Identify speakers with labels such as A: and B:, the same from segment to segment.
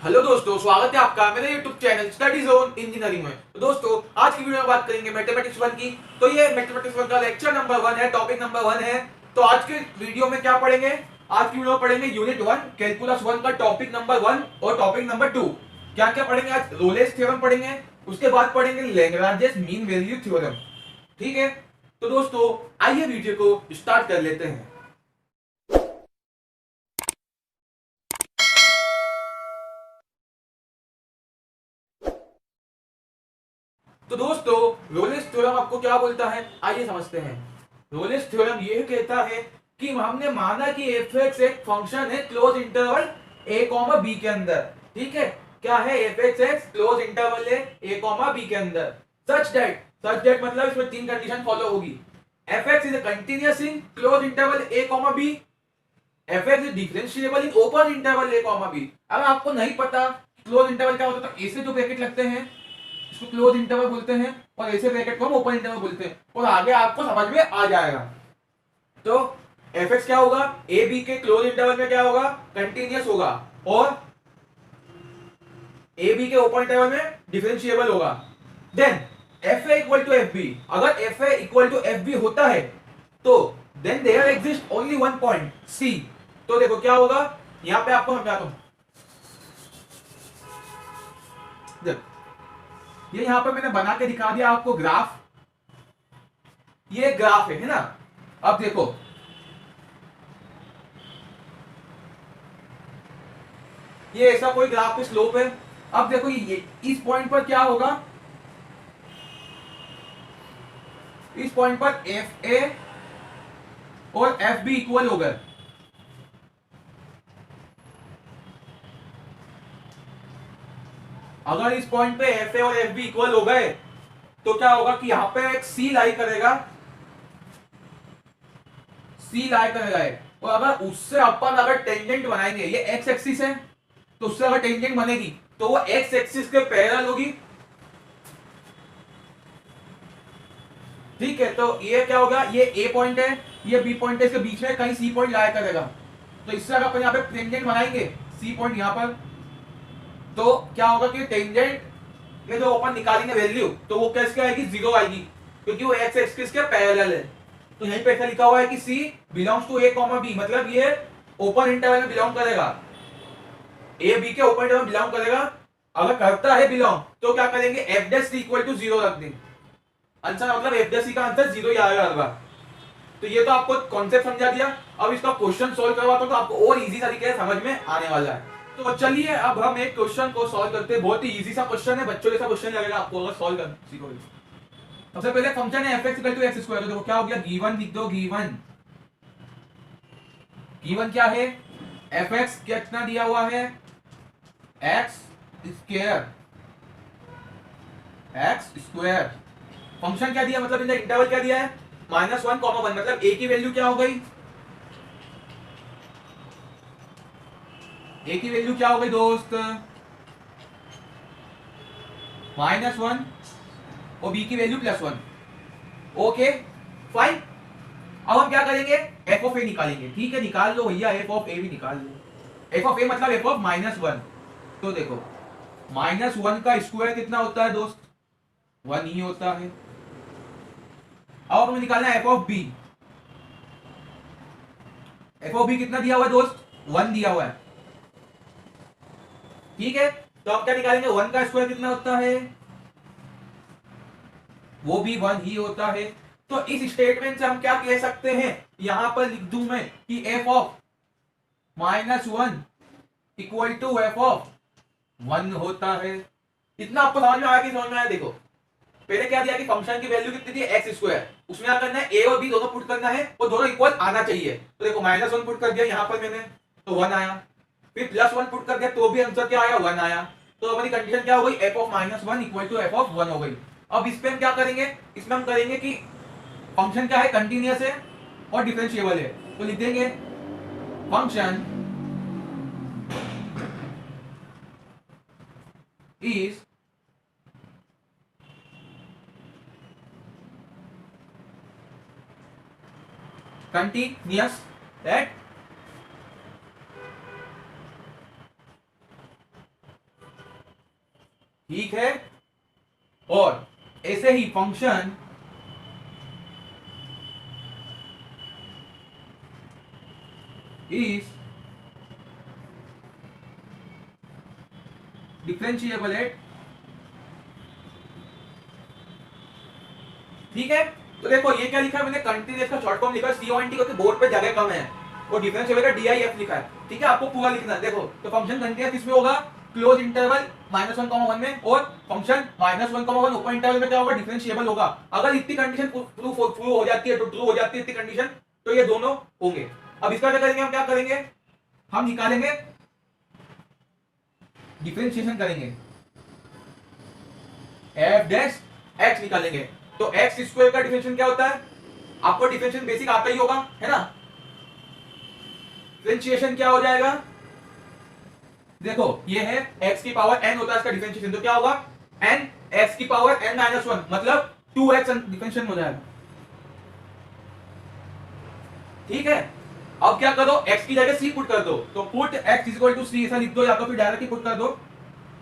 A: Hello दोस्तों, स्वागत है आपका मेरे YouTube channel study zone engineering में। तो दोस्तों, आज की वीडियो में बात करेंगे मैथमेटिक्स 1 की। तो ये मैथमेटिक्स 1 का लेक्चर नंबर 1 है, टॉपिक नंबर 1 है। तो आज के वीडियो में क्या पढ़ेंगे? आज की वीडियो में पढ़ेंगे यूनिट 1 कैलकुलस 1 का टॉपिक नंबर 1 और टॉपिक नंबर 2। क्या क्या पढ़ेंगे आज? रोलेस थ्योरम पढ़ेंगे, उसके बाद पढ़ेंगे लैग्रांजेस मीन वैल्यू थ्योरम। ठीक है, तो दोस्तों आइए वीडियो को स्टार्ट कर लेते हैं। तो दोस्तों, रोलेस थ्योरम आपको क्या बोलता है, आइए समझते हैं। रोलेस थ्योरम यह कहता है कि हमने माना कि एफ एक्स एक फंक्शन है close interval A comma B के अंदर। ठीक है, क्या है? एफ एक्स क्लोज इंटरवल है ए कॉमा बी के अंदर। सच दैट मतलब इसमें तीन कंडीशन फॉलो होगी। F X is continuous in close interval A comma B. F X is differentiable in open interval A comma B. अगर आपको नहीं पता क्लोज इंटरवल क्या होता है, तो ऐसे जो ब्रैकेट लगते हैं इसको क्लोज इंटरवल बोलते हैं, और ऐसे ब्रैकेट को हम ओपन इंटरवल बोलते हैं, और आगे आपको समझ में आ जाएगा। तो एफ एक्स क्या होगा? ए बी के क्लोज इंटरवल में क्या होगा? कंटिन्यूअस होगा, और ए बी के ओपन इंटरवल में डिफरेंशिएबल होगा। Then F A equal to F B. अगर F A equal to F B होता है तो then there exist only one point C. तो देखो क्या होगा, यहां पे आपको समझाता हूं। ये यहां पर मैंने बना के दिखा दिया आपको ग्राफ। ये ग्राफ है ना? अब देखो, ये ऐसा कोई ग्राफ पे स्लोप है। अब देखो ये इस पॉइंट पर क्या होगा? इस पॉइंट पर एफ ए और एफ बी इक्वल हो गए। अगर इस पॉइंट पे एफ ए और एफ बी इक्वल हो गए तो क्या होगा कि यहां पे एक सी लाई करेगा, सी लाई करेगा और अगर उससे अपन अगर टेंजेंट बनाएंगे, ये एक्स एक्सिस है, तो उससे अगर टेंजेंट बनेगी तो वो एक्स एक्सिस के पैरेलल होगी। ठीक है, तो ये क्या होगा? ये ए पॉइंट है, ये बी पॉइंट है, इसके बीच में कहीं सी पॉइंट लाया करेगा। तो इससे अगर अपन यहाँ पे टेंजेंट बनाएंगे सी पॉइंट यहां पर, तो क्या होगा कि टेंजेंट ये जो अपन निकालेंगे वैल्यू, तो वो कैसे आएगी? जीरो आएगी, क्योंकि वो एक्स एक्सिस के पैरेलल है। तो यहीं पे ऐसा लिखा हुआ है कि C belongs to A comma B, मतलब ये ओपन इंटरवल में बिलोंग करेगा, ए बी के ओपन इंटरवल में बिलोंग करेगा। अगर करता है बिलोंग तो क्या करेंगे? F dash C equal to zero रख देंगे। आंसर मतलब एफ डैश सी का आंसर जीरो ही आएगा हर बार। तो ये तो आपको कॉन्सेप्ट समझा दिया। अब इसका क्वेश्चन सॉल्व करवाता हूं तो आपको और इजी तरीके से समझ में आने वाला है। तो चलिए अब हम एक क्वेश्चन को सॉल्व करते हैं। बहुत ही इजी सा क्वेश्चन है, बच्चों जैसा क्वेश्चन लगेगा आपको अगर सॉल्व कर सीखोगे। सबसे पहले फंक्शन है f(x) = x स्क्वायर। तो देखो क्या हो गया, गिवन लिख दो। गिवन गिवन क्या है? f(x) कितना दिया हुआ है? x square, x square. Function क्या दिया, मतलब इनका इंटरवल क्या दिया है? -1, 1, मतलब a की वैल्यू क्या हो गई? a की वैल्यू क्या हो गई दोस्त? -1, और b की वैल्यू +1। Okay fine. अब हम क्या करेंगे? एफ ऑफ ए निकालेंगे। ठीक है, निकाल लो भैया, एफ ऑफ ए भी निकाल लो। एफ ऑफ ए मतलब एफ ऑफ -1। तो देखो -1 का स्क्वायर कितना होता है दोस्त? 1 ही होता है। अब हमें निकालना है F of B. F of B कितना दिया हुआ है दोस्त? 1 दिया हुआ है। ठीक है, तो हम क्या निकालेंगे? 1 का स्क्वायर कितना होता है? वो भी 1 ही होता है। तो इस स्टेटमेंट से हम क्या कह सकते हैं? यहां पर लिख दूं मैं कि F of -1 equal to F of 1 होता है। इतना आपको समझ में आया कि समझ में आया? देखो पहले क्या दिया कि फंक्शन की वैल्यू कितनी थी? X square. उसमें क्या करना है? ए और बी दोनों पुट करना है, और दोनों इक्वल आना चाहिए। तो देखो -1 पुट कर दिया यहां पर मैंने, तो 1 आया। फिर +1 पुट कर दिया तो भी आंसर क्या आया? 1 आया। तो हमारी कंडीशन क्या हो गई? F of -1 equal to F of 1 हो गई। अब इस पे हम क्या करेंगे? इसमें हम करेंगे कि फंक्शन क्या है? कंटिन्यूअस है और डिफरेंशिएबल है। तो लिख देंगे फंक्शन इज continuous at ठीक है, और ऐसे ही फंक्शन इज डिफरेंशिएबल एट, ठीक है। तो देखो ये क्या लिखा है मैंने, कंटिन्यूअस का शॉर्ट फॉर्म लिखा है CONT क्योंकि बोर्ड पे जगह कम है, और डिफरेंशिएबल का DIF लिखा है, ठीक है। आपको पूरा लिखना है। देखो तो फंक्शन कंटिन्यूअस किसमें होगा, क्लोज इंटरवल -1, 1 में, और फंक्शन -1, 1 ओपन इंटरवल में क्या होगा, डिफरेंशिएबल होगा। अगर इतनी कंडीशन ट्रू हो जाती है, तो ट्रू हो जाती है इतनी कंडीशन, तो ये दोनों होंगे। अब इसका क्या करेंगे, हम क्या करेंगे, हम निकालेंगे डिफरेंशिएशन करेंगे, एफ डैश एक्स निकालेंगे। तो एक्स स्क्वायर का डिफरेंशिएशन क्या होता है, आपको डिफरेंशिएशन बेसिक आता ही होगा, है ना। डिफरेंशिएशन क्या हो जाएगा, देखो ये है x की पावर n होता है इसका डिफरेंशिएशन, तो क्या होगा n x की पावर n-1, मतलब 2x डिफरेंशिएशन हो जाएगा, ठीक है। अब क्या करो, x की जगह c पुट कर दो, तो put x equal to c ऐसा लिख दो, या तो फिर डायरेक्टली पुट कर दो।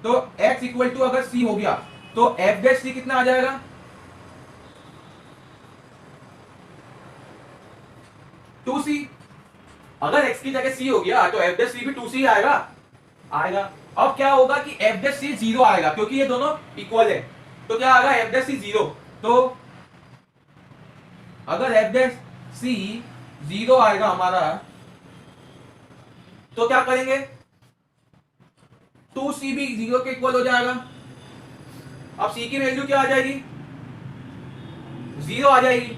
A: तो x इक्वल टू अगर c हो गया तो f डैश c कितना आ जाएगा, 2c। अगर x की जगह c हो गया तो f डैश c भी 2c आएगा। अब क्या होगा कि f डैश c 0 आएगा, क्योंकि ये दोनों इक्वल है। तो क्या आएगा, f डैश c 0। तो अगर f डैश c 0 आएगा हमारा, तो क्या करेंगे, 2c भी 0 के इक्वल हो जाएगा। अब c की वैल्यू क्या आ जाएगी, 0 आ जाएगी।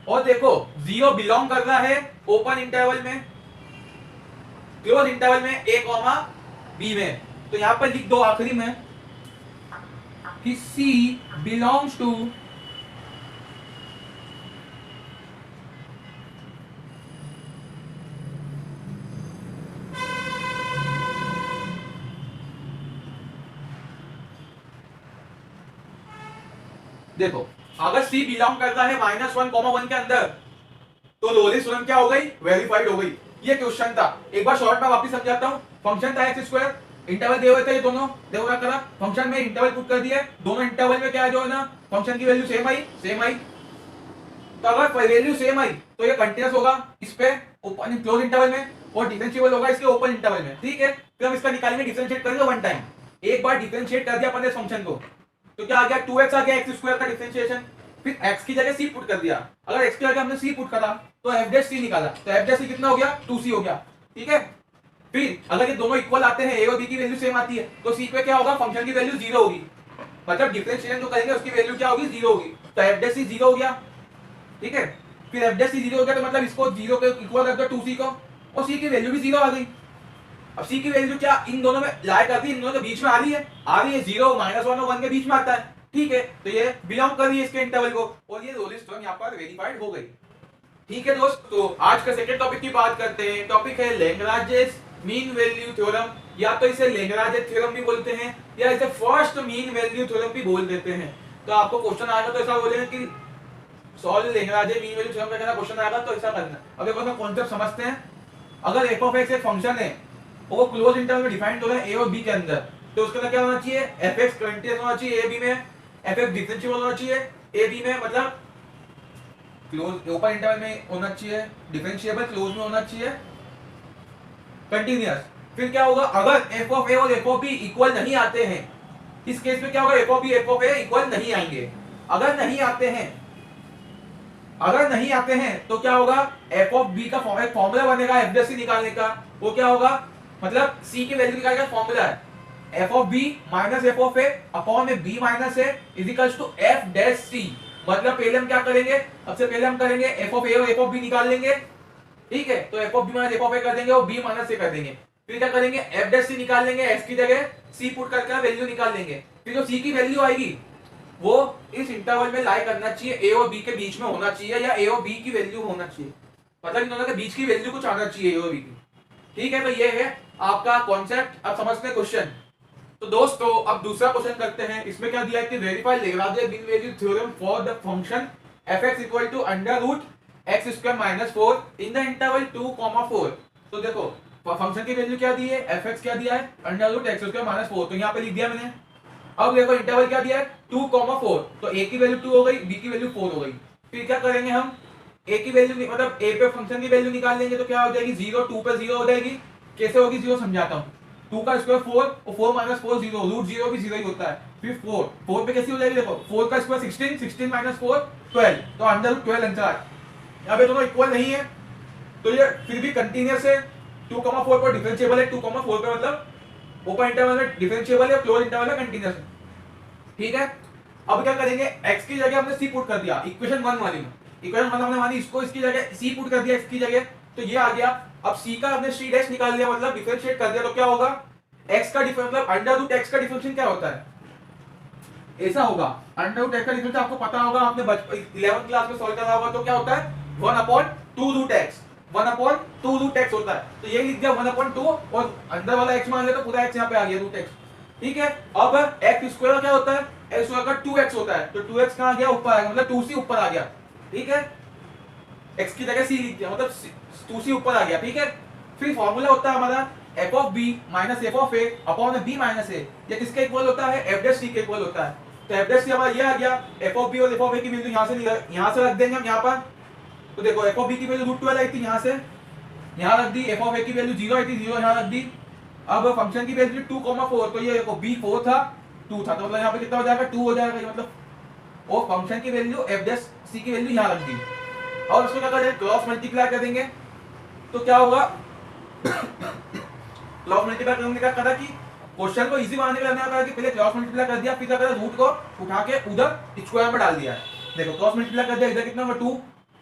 A: और देखो 0 बिलोंग कर रहा है ओपन इंटरवल में, क्लोज इंटरवल में a कॉमा b में। तो यहां पर लिख दो आखिरी में कि c बिलोंग्स टू देखो अगर c बिलोंग करता है -1, 1 के अंदर, तो लोरेंट्ज़ थ्योरम क्या हो गई, वेरीफाइड हो गई। ये क्वेश्चन था, एक बार शॉर्ट में वापस समझाता हूं। फंक्शन था एक्स स्क्वायर, इंटरवल दिए हुए थे ये दोनों, देखो क्या करा, फंक्शन में इंटरवल पुट कर दिए, दोनों इंटरवल में क्या जो है ना, फंक्शन की वैल्यू सेम आई। तो अगर वैल्यू सेम आई तो ये कंटीन्यूअस होगा इस पे ओपन क्लोज इंटरवल में, और डिफरेंशिएबल होगा इसके ओपन इंटरवल में, ठीक है। फिर हम इसका निकालेंगे, डिफरेंशिएट करेंगे वन टाइम। एक बार डिफरेंशिएट कर दिया अपन ने फंक्शन को, तो क्या आ गया, 2x आ गया एक्स स्क्वायर का डिफरेंशिएशन। फिर x की जगह c पुट कर दिया, अगर x की जगह हमने c पुट करा तो f डैश c निकाला, तो f डैश c कितना हो गया, 2c हो गया, ठीक है। फिर अगर ये दोनों इक्वल आते हैं, a और b की वैल्यू सेम आती है, तो c पे क्या होगा, फंक्शन की वैल्यू 0 होगी, मतलब डिफरेंशिएशन जो करेंगे उसकी वैल्यू क्या होगी, 0 होगी। तो f डैश c 0 हो गया, ठीक है। फिर f डैश c 0 हो गया, तो मतलब इसको 0 के इक्वल रख दो 2c को, और c की वैल्यू भी 0 आ गई। अब c की वैल्यू क्या इन दोनों में लाई करती है, इन दोनों के बीच में आ रही है 0 -1 और 1 के बीच में आता है, ठीक है। तो ये बिलोंग कर रही है इसके इंटरवल को, और ये लोरेंट्ज़ थ्योरम यहाँ पर वेरीफाइड हो गई, ठीक है दोस्त। तो आज का सेकंड टॉपिक की बात करते हैं। टॉपिक है लैग्रांजेस मीन वैल्यू थ्योरम, या तो इसे लैग्रांजे थ्योरम भी बोलते हैं, या इसे फर्स्ट मीन वैल्यू थ्योरम भी बोल देते हैं। तो आपको क्वेश्चन आएगा तो ऐसा बोलेंगे कि सॉल्व लैग्रांजे मीन वैल्यू थ्योरम का क्वेश्चन आएगा तो ऐसा करना। अब देखो हम कॉन्सेप्ट समझते हैं। अगर f ऑफ x एक फंक्शन है, वो क्लोज इंटरवल में डिफाइंड हो रहा है a और b के अंदर, तो उसके अंदर क्या होना चाहिए, fx कंटीन्यूअस होना चाहिए a b में, fx डिफरेंशिएबल होना चाहिए a b में, मतलब क्लोज ओपन इंटरवल में होना चाहिए डिफरेंशिएबल, क्लोज में होना चाहिए कंटीन्यूअस। फिर क्या होगा, अगर f ऑफ a और f ऑफ b इक्वल नहीं आते हैं, इस केस में क्या होगा, f of b f of a equal नहीं आएंगे। अगर नहीं आते हैं तो क्या होगा, f ऑफ b का एक फॉर्मूला बनेगा f डैश c निकालने का। वो क्या होगा, मतलब c की वैल्यू निकालने का फॉर्मूला है f of b minus f of a upon में b minus a is equals to f dash c। मतलब पहले हम क्या करेंगे, सबसे पहले हम करेंगे f ऑफ a और f ऑफ b निकाल लेंगे, ठीक है। तो f of b minus f of a कर देंगे और b माइनस a कर देंगे। फिर क्या करेंगे, f डैश c निकाल लेंगे, s की जगह c पुट करके वैल्यू निकाल लेंगे। फिर जो c की वैल्यू आएगी वो इस इंटरवल में लाई करना चाहिए, a और b के बीच में होना चाहिए, या a और b की वैल्यू होना चाहिए, मतलब इन दोनों के बीच की वैल्यू कुछ आना चाहिए a और b की, ठीक है। तो ये है आपका कॉन्सेप्ट। अब समझते हैं क्वेश्चन। तो दोस्तों अब दूसरा क्वेश्चन करते हैं। इसमें क्या दिया है कि verify Lagrange mean value theorem for the function fx equal to under root x square minus 4 in the interval 2, 4। तो देखो फंक्शन की वैल्यू क्या दी है, fx क्या दिया है, अंडर रूट एक्स उसके -4, तो यहाँ पे लिख दिया मैंने। अब देखो इंटरवल क्या दिया है 2,4, तो a की वैल्यू 2 हो गई, b की वैल्यू 4 हो गई। फिर क्या करेंगे हम, a की वैल्यू मतलब a पे फंक्शन की वैल्यू निकाल लेंगे, तो क्या हो जाएगी 0, 2 पे 0 हो जाएगी। कैसे होगी 0 समझाता हूँ। 2 का स्क्वायर 4 और 4 - 4 0, रूट 0 भी 0 ही होता है। फिर 4 पे कैसी हो जाएगी, देखो 4 का स्क्वायर 16, 16 - 4 12, तो अंडर रूट 12 आंसर आया। यहाँ पे दोनों इक्वल नहीं है, तो ये फिर भी कंटिन्यूअस है। 2,4 पर डिफरेंशिएबल है, 2,4 पे मतलब ओपन इंटरवल में डिफरेंशिएबल है, क्लोज इंटरवल में कंटिन्यूअस है। ठीक है, अब क्या करेंगे, x की जगह हमने c पुट कर दिया इक्वेशन 1 वाली में। इक्वेशन 1 हमने मानी, इसको इसकी जगह c पुट कर दिया x की जगह, तो ये आ गया। अब c का हमने c डैश निकाल लिया, मतलब डिफरेंशिएट कर दिया, तो क्या होगा, x का डिफरेंस मतलब अंडर रूट x का डिफरेंशिएशन क्या होता है, ऐसा होगा। अंडर रूट x का डिफरेंस आपको पता होगा, आपने 11th क्लास में सॉल्व करा होगा, तो क्या होता है 1/2 रूट x, 1/2 रूट x होता है। तो ये लिख दिया 1/2 और अंदर वाला x मान लिया, तो पूरा x यहाँ पे आ गया रूट x। ठीक है, अब x स्क्वायर क्या होता है, x स्क्वायर का 2x होता है, तो 2x कहाँ गया, ऊपर आ गया, मतलब 2c ऊपर आ गया। ठीक है, x की जगह c लिख दिया, मतलब 2c ऊपर आ गया। ठीक है, फिर फॉर्मूला होता है हमारा f of b minus f of a upon b minus a, ये किसके इक्वल होता है, f डैश c के इक्वल होता है। तो f डैश c हमारा ये आ गया, f ऑफ b और f ऑफ a की वैल्यू यहाँ से रख देंगे हम यहाँ पर। तो देखो f ऑफ b की वैल्यू रूट 12 आई थी, यहाँ से यहाँ रख दी, f ऑफ a की वैल्यू 0 आई थी, 0 यहाँ रख दी। अब फंक्शन की वैल्यू 2,4, तो ये देखो b 4 था 2 था, तो मतलब यहाँ पे कितना हो जाएगा 2 हो जाएगा, मतलब और फंक्शन की वैल्यू f डैश c की वैल्यू यहाँ रख दी। और उसको क्या करें, क्रॉस मल्टीप्लाई कर देंगे, तो क्या होगा क्रॉस मल्टीप्लाई करने का करा कि क्वेश्चन को इजी बनाने के लिए हमने कहा कि पहले क्रॉस मल्टीप्लाई कर दिया, फिर क्या करा रूट को उठा के उधर स्क्वायर में डाल दिया। देखो क्रॉस मल्टीप्लाई कर दिया, इधर कितना होगा 2,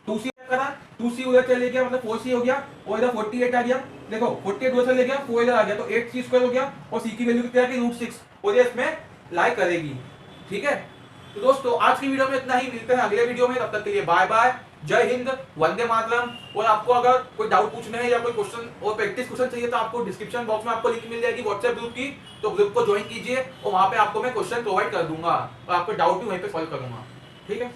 A: 2c करा, 2c उधर चले गया, मतलब 4c हो गया, और इधर 48 आ गया। देखो 48 उधर चले गया, 4 इधर आ गया, तो 8c स्क्वायर हो गया, और c की वैल्यू कितनी आ गई रूट 6, और ये इसमें लाई करेगी। ठीक है, तो दोस्तों आज की वीडियो में इतना ही, मिलते हैं अगले वीडियो में, तब तक के लिए बाय बाय, जय हिंद, वंदे मातरम। और आपको अगर कोई डाउट पूछना है या कोई क्वेश्चन और प्रैक्टिस क्वेश्चन चाहिए, तो आपको डिस्क्रिप्शन बॉक्स में आपको लिंक मिल जाएगी व्हाट्सएप ग्रुप की, तो ग्रुप को ज्वाइन कीजिए और वहां पे आपको मैं क्वेश्चन प्रोवाइड कर दूंगा और आपको डाउट भी वहीं पे सॉल्व करूंगा। ठीक है।